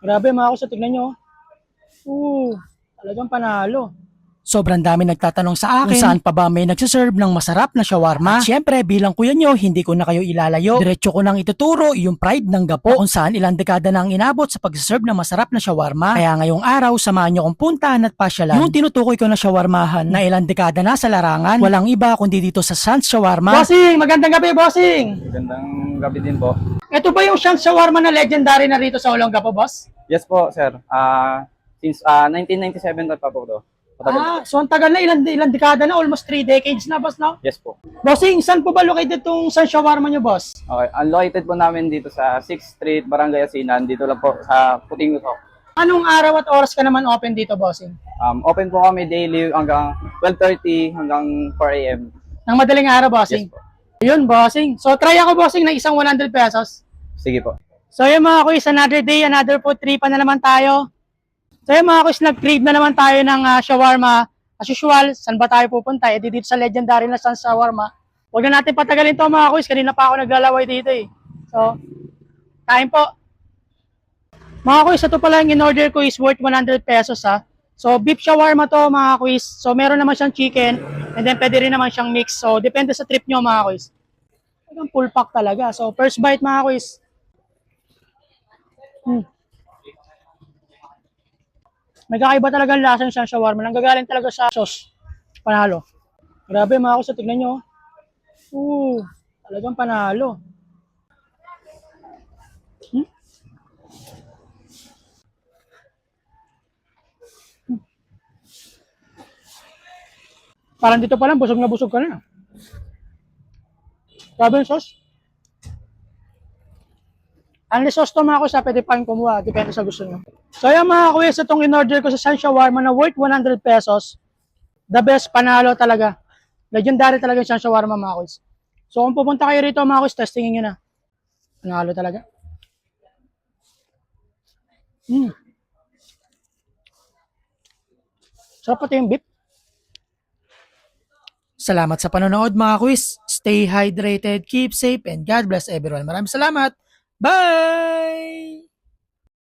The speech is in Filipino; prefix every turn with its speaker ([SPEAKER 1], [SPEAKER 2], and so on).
[SPEAKER 1] Grabe mga kuis, tignan nyo. Talagang panalo.
[SPEAKER 2] Sobrang dami nagtatanong sa akin kung saan pa ba may nagsiserve ng masarap na shawarma. At syempre, bilang kuya nyo, hindi ko na kayo ilalayo. Diretso ko nang ituturo yung pride ng Gapo kung saan ilang dekada na ang inabot sa pagsiserve ng masarap na shawarma. Kaya ngayong araw, samahan nyo kong puntahan at pasyalan yung tinutukoy ko na shawarmahan na ilang dekada na sa larangan. Walang iba kundi dito sa Sans Shawarma.
[SPEAKER 1] Bossing, magandang gabi, bossing.
[SPEAKER 3] Magandang gabi din po.
[SPEAKER 1] Ito ba yung Sans Shawarma na legendary na rito sa Olongapo, boss?
[SPEAKER 3] Yes po, sir. Since 1997 na pa po to. Patagal.
[SPEAKER 1] So ang tagal na, ilang dekada na, almost 3 decades na, boss, no?
[SPEAKER 3] Yes po.
[SPEAKER 1] Bossing, saan po ba located itong Sans Shawarma nyo, boss?
[SPEAKER 3] Okay. Unlocated po namin dito sa 6th Street, Barangay Asinan. Dito lang po sa Puting Usok.
[SPEAKER 1] Anong araw at oras ka naman open dito, bossing?
[SPEAKER 3] Open po kami daily hanggang 12:30 hanggang 4 a.m.
[SPEAKER 1] Nang madaling araw, bossing?
[SPEAKER 3] Yes po.
[SPEAKER 1] Yun, bossing. So try ako, bossing, na isang 100 pesos.
[SPEAKER 3] Sige po.
[SPEAKER 1] So yun mga kuis, another day, another food trip na naman tayo. So yun mga kuis, nag-crave na naman tayo ng shawarma. As usual, saan ba tayo pupunta? Dito sa legendary na Sans Shawarma. Huwag na natin patagalin to mga kuis, kanina pa ako naglalaway dito eh. So, kain po. Mga kuis, ito pala yung in-order ko is worth 100 pesos ha. So, beef shawarma to mga kuis. So, meron naman siyang chicken and then pwede rin naman siyang mix. So, depende sa trip nyo mga kuis. Talagang full pack talaga. So, first bite mga kuis. May kakaiba talaga ang lasa ng shawarma. Nanggagaling talaga sa sauce. Panalo. Grabe mga kuis, tignan nyo. Talagang panalo. Parang dito pa lang, busog na busog ka na. Grabe yung sauce. Ang sauce to mga kuis, pwede pa rin kumuha. Depende sa gusto nyo. So yung mga kuis, itong in-order ko sa Sans Shawarma na worth 100 pesos. The best, panalo talaga. Legendary talaga yung Sans Shawarma mga kuis. So kung pupunta kayo rito mga kuis, testingin nyo na. Panalo talaga. Sarap pati yung beef.
[SPEAKER 2] Salamat sa panonood mga quiz. Stay hydrated, keep safe, and God bless everyone. Maraming salamat. Bye!